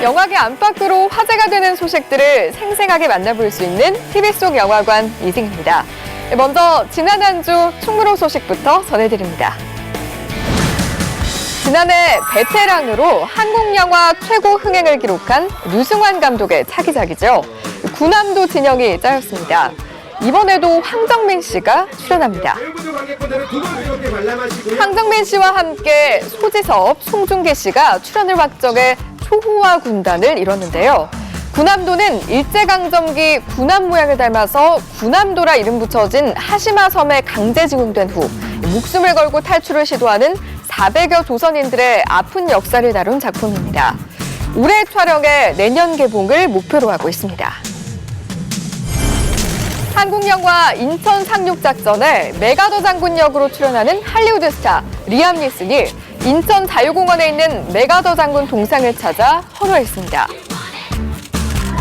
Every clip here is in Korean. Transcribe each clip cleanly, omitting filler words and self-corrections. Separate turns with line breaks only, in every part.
영화계 안팎으로 화제가 되는 소식들을 생생하게 만나볼 수 있는 TV 속 영화관 이승입니다. 먼저 지난 한 주 충무로 소식부터 전해드립니다. 지난해 베테랑으로 한국 영화 최고 흥행을 기록한 류승환 감독의 차기작이죠. 군함도 진영이 짜였습니다. 이번에도 황정민 씨가 출연합니다. 황정민 씨와 함께 소지섭, 송중기 씨가 출연을 확정해 초호화 군단을 이뤘는데요. 군함도는 일제강점기 군함 모양을 닮아서 군함도라 이름 붙여진 하시마 섬에 강제징용된 후 목숨을 걸고 탈출을 시도하는 400여 조선인들의 아픈 역사를 다룬 작품입니다. 올해 촬영에 내년 개봉을 목표로 하고 있습니다. 한국 영화 인천 상륙작전에 메가더 장군 역으로 출연하는 할리우드 스타 리암 니슨이 인천 자유공원에 있는 메가더 장군 동상을 찾아 헌화했습니다.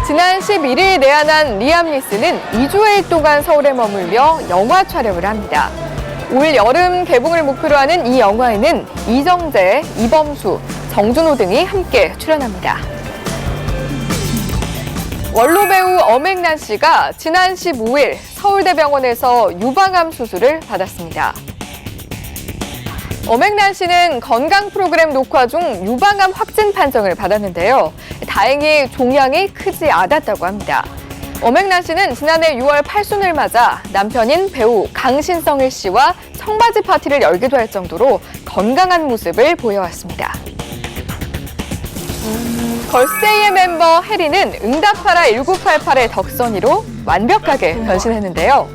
지난 11일 내한한 리암 니슨은 2주일 동안 서울에 머물며 영화 촬영을 합니다. 올 여름 개봉을 목표로 하는 이 영화에는 이정재, 이범수, 정준호 등이 함께 출연합니다. 원로 배우 엄앵란 씨가 지난 15일 서울대병원에서 유방암 수술을 받았습니다. 엄앵란 씨는 건강 프로그램 녹화 중 유방암 확진 판정을 받았는데요. 다행히 종양이 크지 않았다고 합니다. 엄앵란 씨는 지난해 6월 팔순을 맞아 남편인 배우 강신성일 씨와 청바지 파티를 열기도 할 정도로 건강한 모습을 보여왔습니다. 걸스데이의 멤버 해리는 응답하라 1988의 덕선이로 완벽하게 변신했는데요.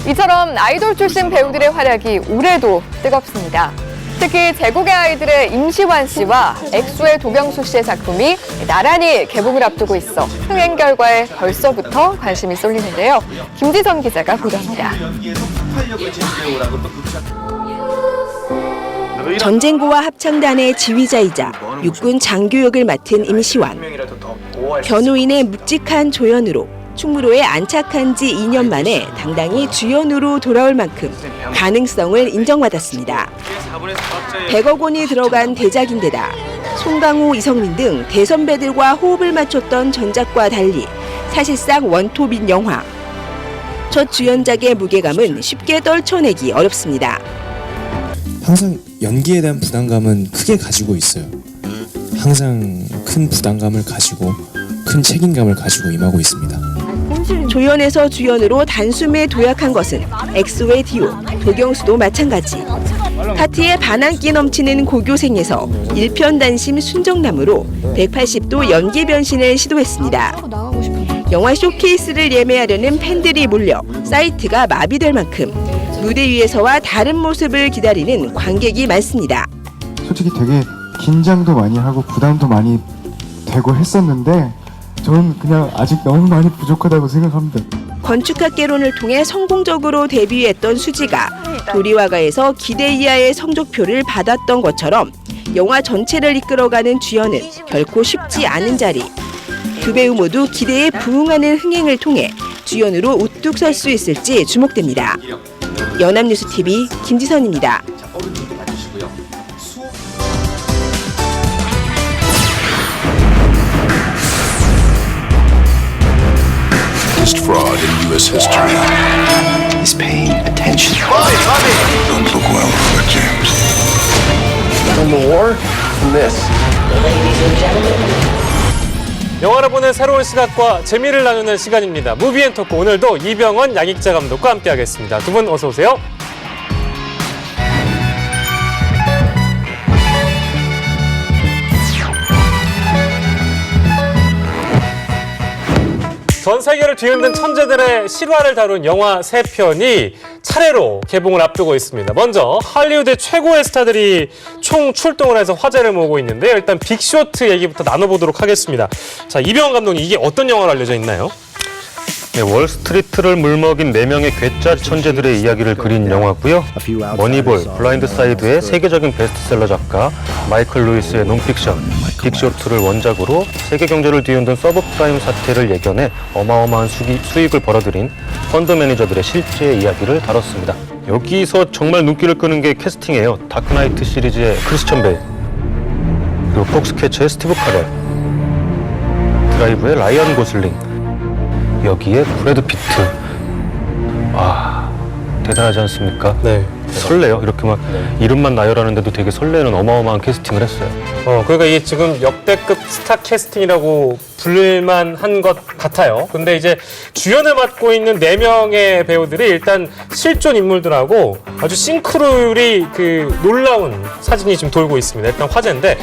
이처럼 아이돌 출신 배우들의 활약이 올해도 뜨겁습니다. 특히 제국의 아이들의 임시완 씨와 엑소의 도경수 씨의 작품이 나란히 개봉을 앞두고 있어 흥행 결과에 벌써부터 관심이 쏠리는데요. 김지선 기자가 보도합니다.
전쟁고와 합창단의 지휘자이자 육군 장교역을 맡은 임시완. 변호인의 묵직한 조연으로 충무로에 안착한 지 2년 만에 당당히 주연으로 돌아올 만큼 가능성을 인정받았습니다. 100억 원이 들어간 대작인데다 송강호, 이성민 등 대선배들과 호흡을 맞췄던 전작과 달리 사실상 원톱인 영화. 첫 주연작의 무게감은 쉽게 떨쳐내기 어렵습니다.
항상 연기에 대한 부담감은 크게 가지고 있어요. 항상 큰 부담감을 가지고 큰 책임감을 가지고 임하고 있습니다.
조연에서 주연으로 단숨에 도약한 것은 엑소의 디오, 도경수도 마찬가지. 파티에 반항기 넘치는 고교생에서 일편단심 순정남으로 180도 연기 변신을 시도했습니다. 영화 쇼케이스를 예매하려는 팬들이 몰려 사이트가 마비될 만큼 무대 위에서와 다른 모습을 기다리는 관객이 많습니다.
솔직히 되게 긴장도 많이 하고 부담도 많이 되고 했었는데 저는 그냥 아직 너무 많이 부족하다고 생각합니다.
건축학개론을 통해 성공적으로 데뷔했던 수지가 도리와가에서 기대 이하의 성적표를 받았던 것처럼 영화 전체를 이끌어가는 주연은 결코 쉽지 않은 자리. 두 배우 모두 기대에 부응하는 흥행을 통해 주연으로 우뚝 설 수 있을지 주목됩니다. 연합뉴스TV 김지선입니다.
Biggest fraud in U.S. history. He's paying attention. Don't look well for James. From the war? From this. Ladies and gentlemen.
영화를 보는 새로운 시각과 재미를 나누는 시간입니다. 무비앤토크 오늘도 이병헌, 양익재 감독과 함께하겠습니다. 두 분 어서 오세요. 전 세계를 뒤흔든 천재들의 실화를 다룬 영화 3편이 차례로 개봉을 앞두고 있습니다. 먼저 할리우드 최고의 스타들이 총 출동을 해서 화제를 모으고 있는데요. 일단 빅쇼트 얘기부터 나눠보도록 하겠습니다. 자, 이병헌 감독님, 이게 어떤 영화로 알려져 있나요?
네, 월스트리트를 물먹인 4명의 괴짜 천재들의 이야기를 그린 영화고요. 머니볼, 블라인드사이드의 세계적인 베스트셀러 작가 마이클 루이스의 논픽션, 빅쇼트를 원작으로 세계 경제를 뒤흔든 서브프라임 사태를 예견해 어마어마한 수익을 벌어들인 펀드 매니저들의 실제 이야기를 다뤘습니다. 여기서 정말 눈길을 끄는 게 캐스팅이에요. 다크나이트 시리즈의 크리스천 베일, 그리고 폭스캐쳐의 스티브 카렐, 드라이브의 라이언 고슬링, 여기에 브래드 피트. 아, 대단하지 않습니까?
네.
설레요. 이렇게 막 이름만 나열하는데도 되게 설레는 어마어마한 캐스팅을 했어요.
그러니까 이게 지금 역대급 스타 캐스팅이라고 부를만 한 것 같아요. 근데 이제 주연을 맡고 있는 4명의 배우들이 일단 실존 인물들하고 아주 싱크로율이 그 놀라운 사진이 지금 돌고 있습니다. 일단 화제인데.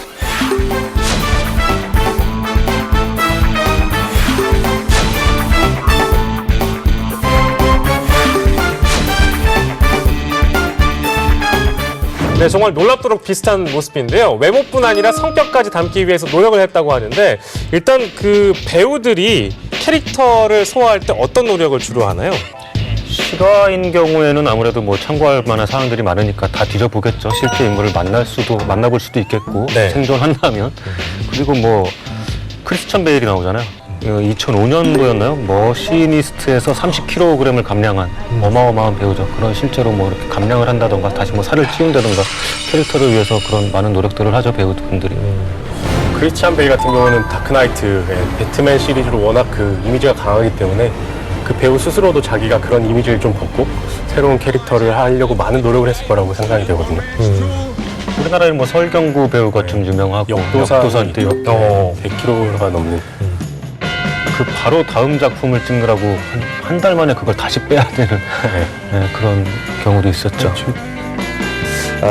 네, 정말 놀랍도록 비슷한 모습인데요. 외모뿐 아니라 성격까지 담기 위해서 노력을 했다고 하는데 일단 그 배우들이 캐릭터를 소화할 때 어떤 노력을 주로 하나요?
실화인 경우에는 아무래도 뭐 참고할 만한 사항들이 많으니까 다 뒤져보겠죠. 실제 인물을 만나볼 수도 있겠고
네.
생존한다면. 그리고 뭐 크리스천 베일이 나오잖아요. 2005년도였나요? 머시니스트에서 30kg을 감량한 어마어마한 배우죠. 그런 실제로 뭐 이렇게 감량을 한다던가 다시 뭐 살을 찌운다던가 캐릭터를 위해서 그런 많은 노력들을 하죠, 배우분들이.
크리스찬 베일 같은 경우는 다크나이트의 배트맨 시리즈로 워낙 그 이미지가 강하기 때문에 그 배우 스스로도 자기가 그런 이미지를 좀 벗고 새로운 캐릭터를 하려고 많은 노력을 했을 거라고 생각이 되거든요.
우리나라에 뭐 설경구 배우가 좀 유명하고
역도산
때
100kg가 넘는
그 바로 다음 작품을 찍느라고 한 달 만에 그걸 다시 빼야 되는 네, 그런 경우도 있었죠.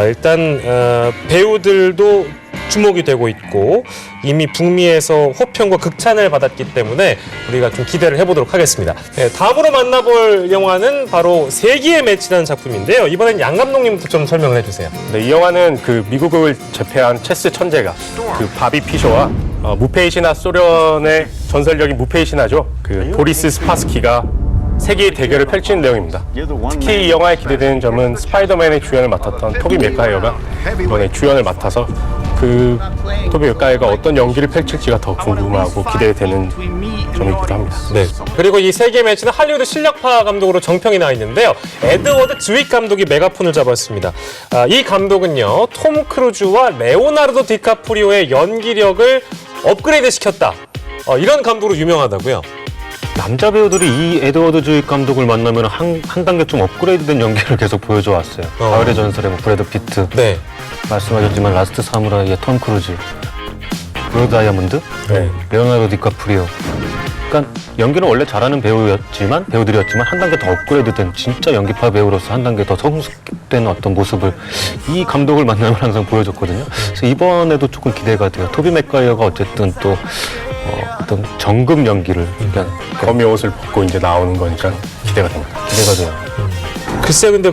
일단 배우들도 주목이 되고 있고 이미 북미에서 호평과 극찬을 받았기 때문에 우리가 좀 기대를 해보도록 하겠습니다. 네, 다음으로 만나볼 영화는 바로 세기의 매치라는 작품인데요. 이번엔 양 감독님부터 좀 설명을 해주세요.
네, 이 영화는 그 미국을 제패한 체스 천재가 그 바비 피셔와 무패의 신하 소련의 전설적인 무패의 신하죠. 그 보리스 스파스키가 세계의 대결을 펼치는 내용입니다. 특히 이 영화에 기대되는 점은 스파이더맨의 주연을 맡았던 토비 맥과이어가 이번에 주연을 맡아서 그 토비 맥과이어가 어떤 연기를 펼칠지가 더 궁금하고 기대되는 점이기도 합니다.
네. 그리고 이 세계 매치는 할리우드 실력파 감독으로 정평이 나 있는데요. 에드워드 즈윅 감독이 메가폰을 잡았습니다. 이 감독은요, 톰 크루즈와 레오나르도 디카프리오의 연기력을 업그레이드 시켰다. 이런 감독으로 유명하다고요.
남자 배우들이 이 에드워드 즈윅 감독을 만나면 한 단계 좀 업그레이드된 연기를 계속 보여줘 왔어요. 가을의 전설의 뭐 브래드 피트,
네.
말씀하셨지만 라스트 사무라이의 톰 크루즈, 블루 다이아몬드,
네.
레오나르도 디카프리오. 그러니까 연기는 원래 잘하는 배우들이었지만 한 단계 더 업그레이드된 진짜 연기파 배우로서 한 단계 더 성숙된 어떤 모습을 이 감독을 만나면 항상 보여줬거든요. 그래서 이번에도 조금 기대가 돼요. 토비 맥과이어가 어쨌든 또 어떤 정금 연기를
거미 옷을 벗고 이제 나오는 거니까 기대가 됩니다.
기대가 돼요.
글쎄, 근데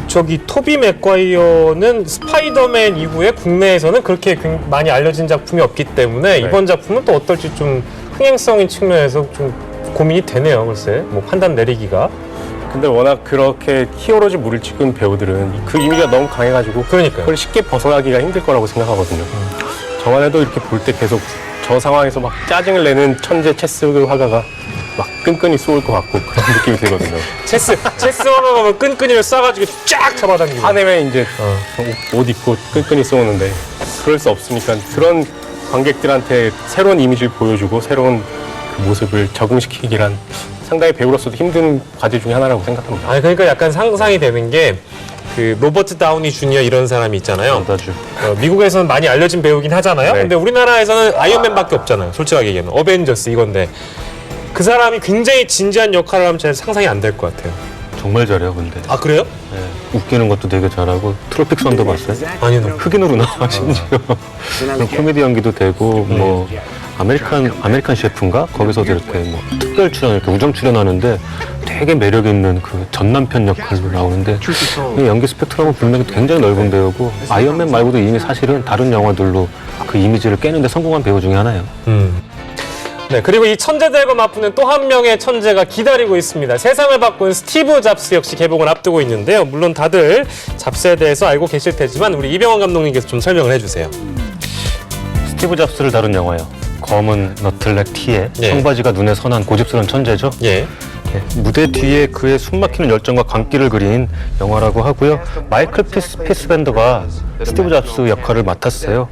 저기 토비 맥과이어는 스파이더맨 이후에 국내에서는 그렇게 많이 알려진 작품이 없기 때문에 이번 작품은 또 어떨지 좀 흥행성인 측면에서 좀 고민이 되네요. 글쎄, 뭐 판단 내리기가.
근데 워낙 그렇게 히어로즈 물을 찍은 배우들은 그 이미지가 너무 강해가지고
그러니까요.
그걸 쉽게 벗어나기가 힘들 거라고 생각하거든요. 저만 해도 이렇게 볼 때 계속 저 상황에서 막 짜증을 내는 천재 체스 화가가 막 끈끈이 쏘을 것 같고 그런 느낌이 들거든요.
체스 화가 가면 끈끈이를 쏴가지고 쫙 잡아당기고.
화내면 이제 옷 입고 끈끈이 쏘는데 그럴 수 없으니까 그런 관객들한테 새로운 이미지를 보여주고 새로운 그 모습을 적응시키기란 상당히 배우로서도 힘든 과제 중에 하나라고 생각합니다.
아니, 그러니까 약간 상상이 되는 게 그 로버트 다우니 주니어 이런 사람이 있잖아요. 미국에서는 많이 알려진 배우긴 하잖아요.
네.
근데 우리나라에서는 아이언맨밖에 없잖아요. 솔직하게 얘기하면 어벤져스 이건데 그 사람이 굉장히 진지한 역할을 하면 잘 상상이 안 될 것 같아요.
정말 잘해요, 근데.
아, 그래요?
네, 웃기는 것도 되게 잘하고 트로픽 선도 봤어요?
아니요.
흑인으로 나와 심지어. 그런 코미디 연기도 되고 뭐 아메리칸 셰프인가 거기서도 이렇게 뭐 특별 출연 이렇게 우정 출연하는데 되게 매력 있는 그 전남편 역할로 나오는데 이 연기 스펙트럼은 분명히 굉장히 넓은 배우고 아이언맨 말고도 이미 사실은 다른 영화들로 그 이미지를 깨는데 성공한 배우 중에 하나예요.
네, 그리고 이 천재들과 맞붙는 또 한 명의 천재가 기다리고 있습니다. 세상을 바꾼 스티브 잡스 역시 개봉을 앞두고 있는데요. 물론 다들 잡스에 대해서 알고 계실 테지만 우리 이병헌 감독님께서 좀 설명을 해주세요.
스티브 잡스를 다룬 영화예요. 검은 너틀넥 티에
예.
청바지가 눈에 선한 고집스러운 천재죠.
예.
무대 뒤에 그의 숨막히는 열정과 광기를 그린 영화라고 하고요. 마이클 패스벤더가 스티브 잡스 역할을 맡았어요.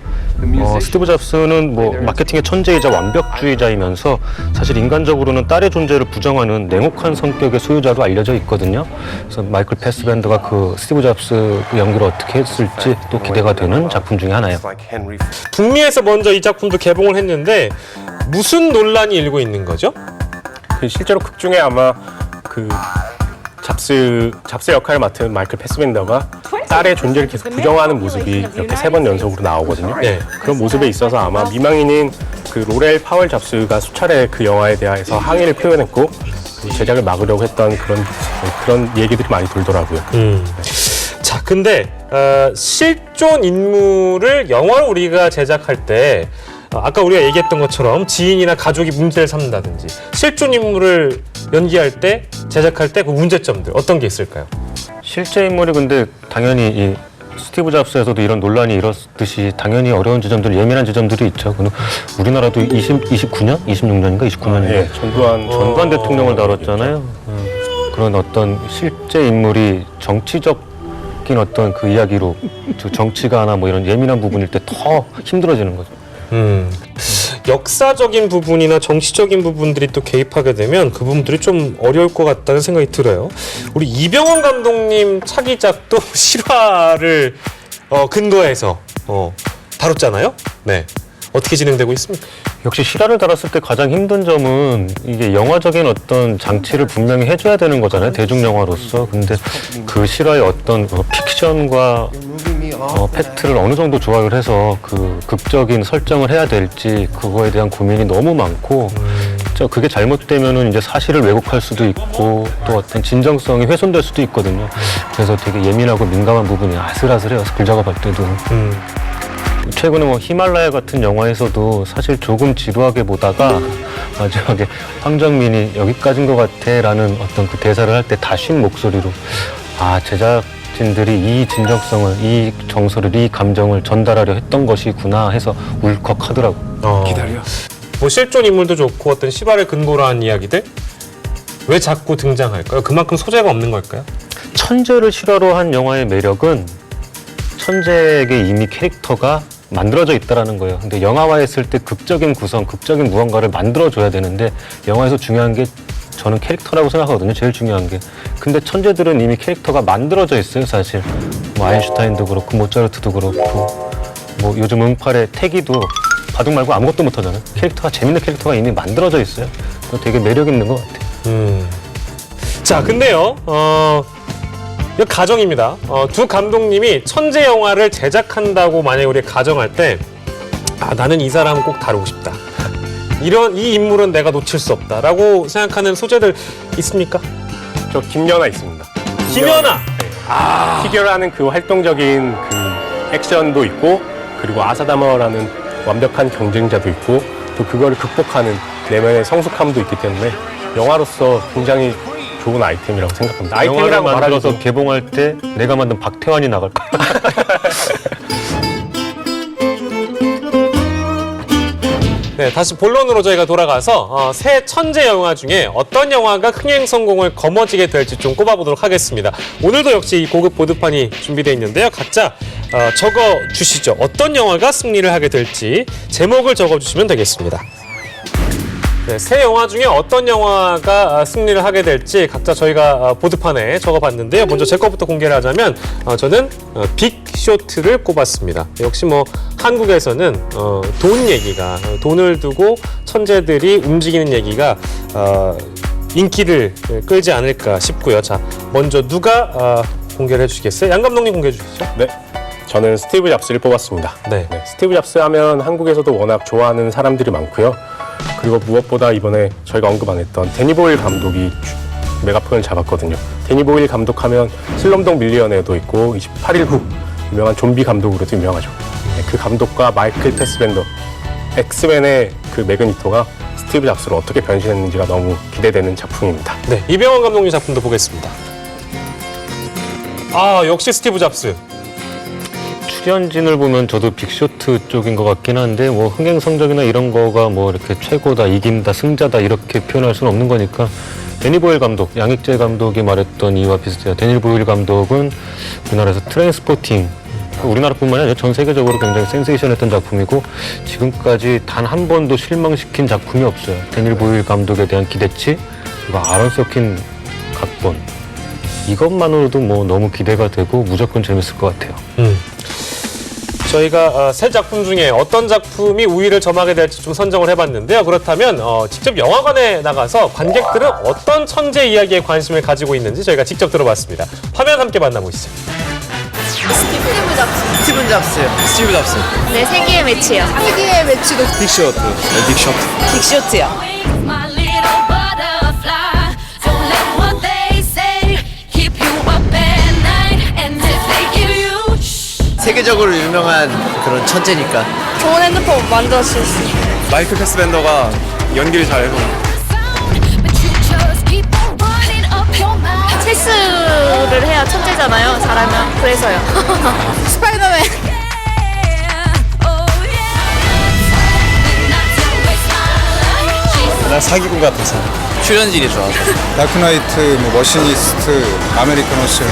스티브 잡스는 뭐 마케팅의 천재이자 완벽주의자이면서 사실 인간적으로는 딸의 존재를 부정하는 냉혹한 성격의 소유자로 알려져 있거든요. 그래서 마이클 패스벤더가 그 스티브 잡스 연기를 어떻게 했을지 또 기대가 되는 작품 중에 하나예요.
북미에서 먼저 이 작품도 개봉을 했는데 무슨 논란이 일고 있는 거죠?
그 실제로 극 중에 아마 그 잡스 역할을 맡은 마이클 패스벤더가 딸의 존재를 계속 부정하는 모습이 이렇게 3번 연속으로 나오거든요.
네.
그런 모습에 있어서 아마 미망인인 그 로렐 파월 잡스가 수차례 그 영화에 대해서 항의를 표현했고 제작을 막으려고 했던 그런 얘기들이 많이 돌더라고요.
자, 근데 실존 인물을 영화로 우리가 제작할 때 아까 우리가 얘기했던 것처럼 지인이나 가족이 문제를 삼는다든지 실존 인물을 연기할 때, 제작할 때 그 문제점들 어떤 게 있을까요?
실제 인물이 근데 당연히 이 스티브 잡스에서도 이런 논란이 일었듯이 당연히 어려운 지점들, 예민한 지점들이 있죠. 우리나라도 29년? 26년인가? 29년인가?
네,
전두환 대통령을 다뤘잖아요. 그런 어떤 실제 인물이 정치적인 어떤 그 이야기로 정치가나 뭐 이런 예민한 부분일 때 더 힘들어지는 거죠.
역사적인 부분이나 정치적인 부분들이 또 개입하게 되면 그 부분들이 좀 어려울 것 같다는 생각이 들어요. 우리 이병헌 감독님 차기작도 실화를 근거해서 다뤘잖아요. 네, 어떻게 진행되고 있습니까?
역시 실화를 다뤘을 때 가장 힘든 점은 이게 영화적인 어떤 장치를 분명히 해줘야 되는 거잖아요. 대중영화로서. 근데 그 실화의 어떤 픽션과 팩트를 어느 정도 조합을 해서 그 극적인 설정을 해야 될지 그거에 대한 고민이 너무 많고 그게 잘못되면은 이제 사실을 왜곡할 수도 있고 또 어떤 진정성이 훼손될 수도 있거든요. 그래서 되게 예민하고 민감한 부분이 아슬아슬해요. 글 작업할 때도. 최근에 뭐 히말라야 같은 영화에서도 사실 조금 지루하게 보다가 마지막에 황정민이 여기까지인 것 같아 라는 어떤 그 대사를 할 때 다 쉰 목소리로 제작진들이 이 진정성을, 이 정서를, 이 감정을 전달하려 했던 것이구나 해서 울컥하더라고요.
기다려. 뭐 실존 인물도 좋고 어떤 실화를 근거로 한 이야기들 왜 자꾸 등장할까요? 그만큼 소재가 없는 걸까요?
천재를 실화로 한 영화의 매력은 천재에게 이미 캐릭터가 만들어져 있다라는 거예요. 근데 영화화했을 때 극적인 구성, 극적인 무언가를 만들어줘야 되는데 영화에서 중요한 게 저는 캐릭터라고 생각하거든요. 제일 중요한 게. 근데 천재들은 이미 캐릭터가 만들어져 있어요, 사실. 뭐 아인슈타인도 그렇고 모차르트도 그렇고 뭐 요즘 응팔의 태기도 바둑 말고 아무것도 못하잖아요. 재밌는 캐릭터가 이미 만들어져 있어요. 되게 매력 있는 것 같아요.
자, 근데요. 이거 가정입니다. 두 감독님이 천재 영화를 제작한다고 만약에 우리가 가정할 때 나는 이 사람은 꼭 다루고 싶다. 이 인물은 내가 놓칠 수 없다라고 생각하는 소재들 있습니까?
저 김연아 있습니다.
김연아!
피겨라는 그 활동적인 그 액션도 있고 그리고 아사다마라는 완벽한 경쟁자도 있고 또 그거를 극복하는 내면의 성숙함도 있기 때문에 영화로서 굉장히 좋은 아이템이라고 생각합니다. 아이템이라고
영화를 만들어서
말하기도
개봉할 때 내가 만든 박태환이 나갈 거야.
네, 다시 본론으로 저희가 돌아가서 새 천재 영화 중에 어떤 영화가 흥행 성공을 거머쥐게 될지 좀 꼽아보도록 하겠습니다. 오늘도 역시 이 고급 보드판이 준비되어 있는데요. 각자 적어주시죠. 어떤 영화가 승리를 하게 될지 제목을 적어주시면 되겠습니다. 네, 새 영화 중에 어떤 영화가 승리를 하게 될지 각자 저희가 보드판에 적어봤는데요. 먼저 제 것부터 공개를 하자면 저는 빅쇼트를 꼽았습니다. 역시 뭐 한국에서는 돈 얘기가, 돈을 두고 천재들이 움직이는 얘기가 인기를 끌지 않을까 싶고요. 자, 먼저 누가 공개를 해주시겠어요? 양 감독님 공개해 주시죠.
네, 저는 스티브 잡스를 뽑았습니다.
네.
스티브 잡스 하면 한국에서도 워낙 좋아하는 사람들이 많고요. 그리고 무엇보다 이번에 저희가 언급 안 했던 데니 보일 감독이 메가폰을 잡았거든요. 데니 보일 감독하면 슬럼독 밀리언에도 있고 28일 후 유명한 좀비 감독으로도 유명하죠. 네, 그 감독과 마이클 패스벤더, 엑스맨의 그 매그니토가 스티브 잡스로 어떻게 변신했는지가 너무 기대되는 작품입니다.
네, 이병헌 감독님 작품도 보겠습니다. 역시 스티브 잡스.
출연진을 보면 저도 빅쇼트 쪽인 것 같긴 한데 뭐 흥행 성적이나 이런 거가 뭐 이렇게 최고다, 이긴다, 승자다 이렇게 표현할 수는 없는 거니까 데니 보일 감독, 양익재 감독이 말했던 이유와 비슷해요. 데니 보일 감독은 우리나라에서 트레인스포팅, 우리나라뿐만 아니라 전 세계적으로 굉장히 센세이션했던 작품이고 지금까지 단 한 번도 실망시킨 작품이 없어요. 데니 보일 감독에 대한 기대치, 그리고 아론 서킨 각본, 이것만으로도 뭐 너무 기대가 되고 무조건 재밌을 것 같아요.
저희가 세 작품 중에 어떤 작품이 우위를 점하게 될지 좀 선정을 해봤는데요. 그렇다면 직접 영화관에 나가서 관객들은 어떤 천재 이야기에 관심을 가지고 있는지 저희가 직접 들어봤습니다. 화면 함께 만나보시죠.
스티븐 잡스요. 스티브 잡스.
네, 세기의 매치요.
세기의 매치도 빅쇼트. 빅쇼트.
빅쇼트요.
세계적으로 유명한 그런 천재니까.
좋은 핸드폰 만들었을 수 있어요.
마이클 패스벤더가 연기를 잘해서
체스를 해야 천재잖아요, 잘하면. 그래서요. 스파이더맨.
난 사기꾼 같아서.
출연진이 좋아서.
다크나이트, 머시니스트, 아메리칸 호스.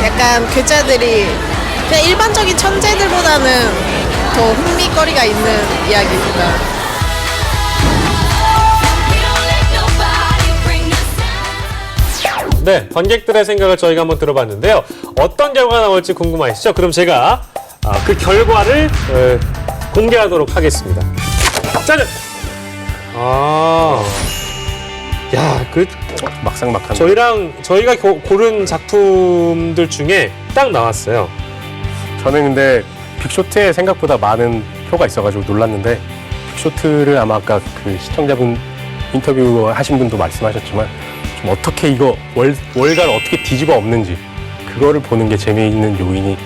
약간 괴짜들이 그냥 일반적인 천재들보다는 더 흥미거리가 있는 이야기입니다.
네, 관객들의 생각을 저희가 한번 들어봤는데요. 어떤 결과가 나올지 궁금하시죠? 그럼 제가 그 결과를 공개하도록 하겠습니다. 짜잔!
막상막한.
저희가 고른 작품들 중에 딱 나왔어요.
저는 근데 빅쇼트에 생각보다 많은 표가 있어가지고 놀랐는데 빅쇼트를 아마 아까 그 시청자분 인터뷰 하신 분도 말씀하셨지만 좀 어떻게 이거 월가를 어떻게 뒤집어 엎는지 그거를 보는 게 재미있는 요인이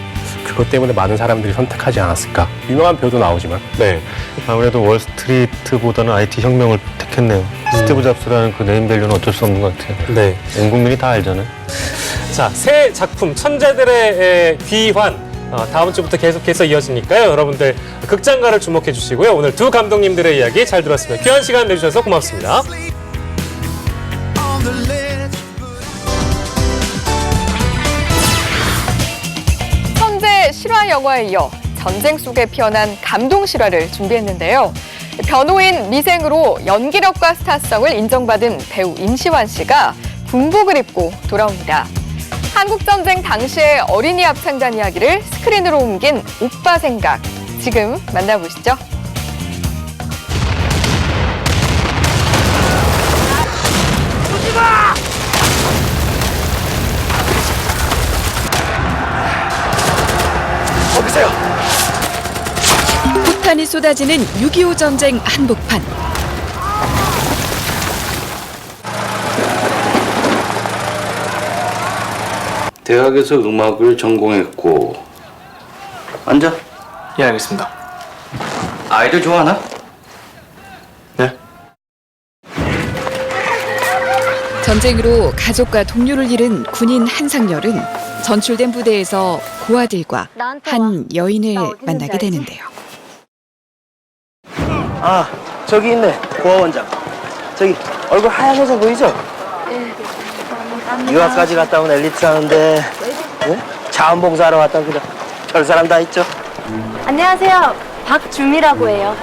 그것 때문에 많은 사람들이 선택하지 않았을까. 유명한 배우도 나오지만.
네.
아무래도 월스트리트보다는 IT 혁명을 택했네요. 스티브 잡스라는 그 네임밸류는 어쩔 수 없는 것 같아요.
네.
온 국민이 다 알잖아요.
자, 새 작품 천재들의 귀환 다음 주부터 계속해서 이어지니까요. 여러분들 극장가를 주목해 주시고요. 오늘 두 감독님들의 이야기 잘 들었습니다. 귀한 시간 내주셔서 고맙습니다.
천재 실화 영화에 이어 전쟁 속에 피어난 감동 실화를 준비했는데요. 변호인 미생으로 연기력과 스타성을 인정받은 배우 임시완 씨가 군복을 입고 돌아옵니다. 한국전쟁 당시의 어린이 합창단 이야기를 스크린으로 옮긴 오빠 생각, 지금 만나보시죠.
폭탄이 쏟아지는 6.25 전쟁 한복판.
대학에서 음악을 전공했고. 앉아.
예, 알겠습니다.
아이들 좋아하나?
네.
전쟁으로 가족과 동료를 잃은 군인 한상열은 전출된 부대에서 고아들과 한 여인을 만나게 되는데요.
아, 저기 있네. 고아 원장. 저기 얼굴 하얀해서 보이죠? 유학까지 갔다 온 엘리트 하는데 네? 자원봉사하러 왔다 그래. 별 사람 다 있죠?
안녕하세요. 박주미라고 해요.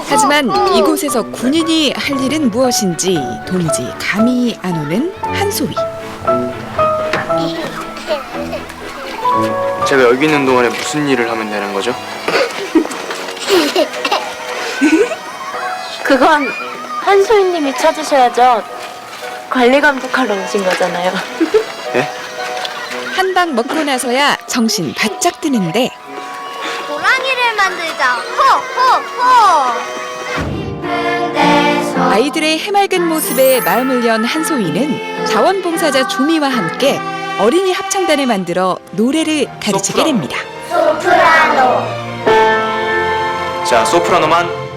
하지만 이곳에서 군인이 할 일은 무엇인지 도무지 감이 안 오는 한소희.
제가 여기 있는 동안에 무슨 일을 하면 되는 거죠?
그건 한소희님이 찾으셔야죠. 관리 감독하러 오신 거잖아요.
한 방 먹고 나서야 정신 바짝 드는데
호랑이를 만들자.
아이들의 해맑은 모습에 마음을 연 한소희는 자원봉사자 주미와 함께 어린이 합창단을 만들어 노래를 가르치게 됩니다.
소프라노.
자, 소프라노만.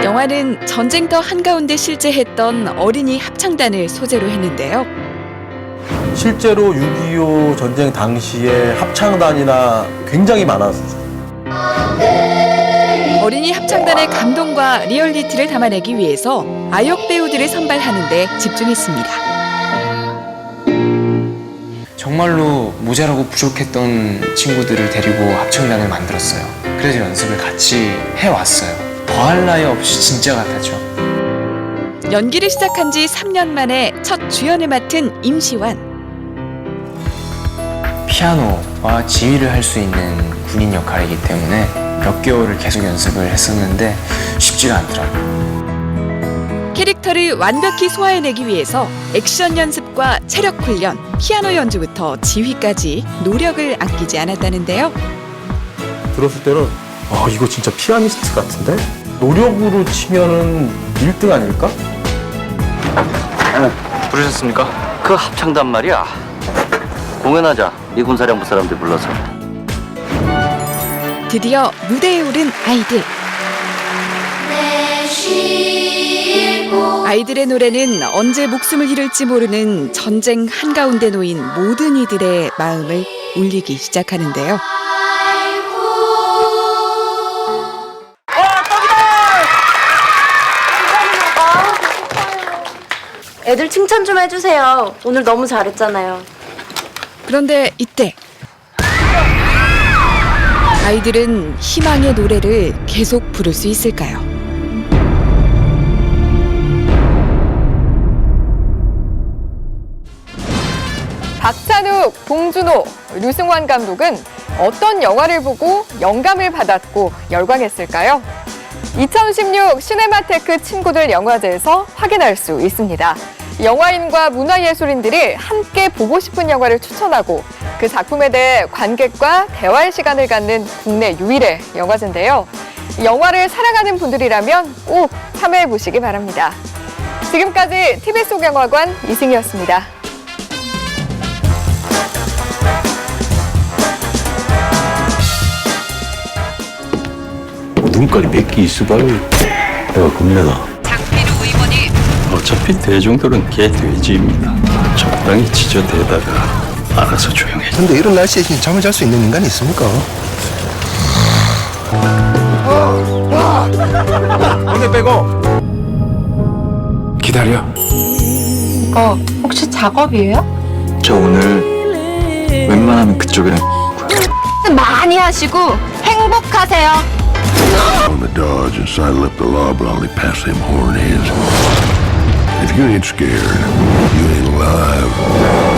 영화는 전쟁터 한가운데 실제했던 어린이 합창단을 소재로 했는데요.
실제로 6.25 전쟁 당시에 합창단이나 굉장히 많았어요.
어린이 합창단의 감동과 리얼리티를 담아내기 위해서 아역 배우들을 선발하는 데 집중했습니다.
정말로 모자라고 부족했던 친구들을 데리고 합창단을 만들었어요. 그래서 연습을 같이 해왔어요. 더할 나위 없이 진짜 같았죠.
연기를 시작한 지 3년 만에 첫 주연을 맡은 임시완.
피아노와 지휘를 할 수 있는 군인 역할이기 때문에 몇 개월을 계속 연습을 했었는데 쉽지가 않더라고요.
캐릭터를 완벽히 소화해내기 위해서 액션 연습과 체력 훈련, 피아노 연주부터 지휘까지 노력을 아끼지 않았다는데요.
들었을 때는 이거 진짜 피아니스트 같은데? 노력으로 치면은 1등 아닐까?
부르셨습니까? 그 합창단 말이야. 공연하자. 미군 사령부 사람들 불러서.
드디어 무대에 오른 아이들. 아이들의 노래는 언제 목숨을 잃을지 모르는 전쟁 한가운데 놓인 모든 이들의 마음을 울리기 시작하는데요.
애들 칭찬 좀 해주세요. 오늘 너무 잘했잖아요.
그런데 이때 아이들은 희망의 노래를 계속 부를 수 있을까요?
박찬욱, 봉준호, 류승환 감독은 어떤 영화를 보고 영감을 받았고 열광했을까요? 2016 시네마테크 친구들 영화제에서 확인할 수 있습니다. 영화인과 문화예술인들이 함께 보고 싶은 영화를 추천하고 그 작품에 대해 관객과 대화할 시간을 갖는 국내 유일의 영화제인데요. 영화를 사랑하는 분들이라면 꼭 참여해 보시기 바랍니다. 지금까지 TV 속 영화관 이승희였습니다.
눈깔이 몇 개 있어봐요. 내가 겁내다.
장민우 의원이
어차피 대중들은 개돼지입니다. 적당히 지저대다가 알아서 조용해.
근데 이런 날씨에 진짜 잠을 잘 수 있는 인간이 있습니까?
오늘 빼고.
기다려.
이거 혹시 작업이에요?
저 오늘 웬만하면 그쪽이랑
많이 하시고 행복하세요.
on the dodge and saddle up the law, but only pass them horn heads. If you ain't scared, you ain't alive.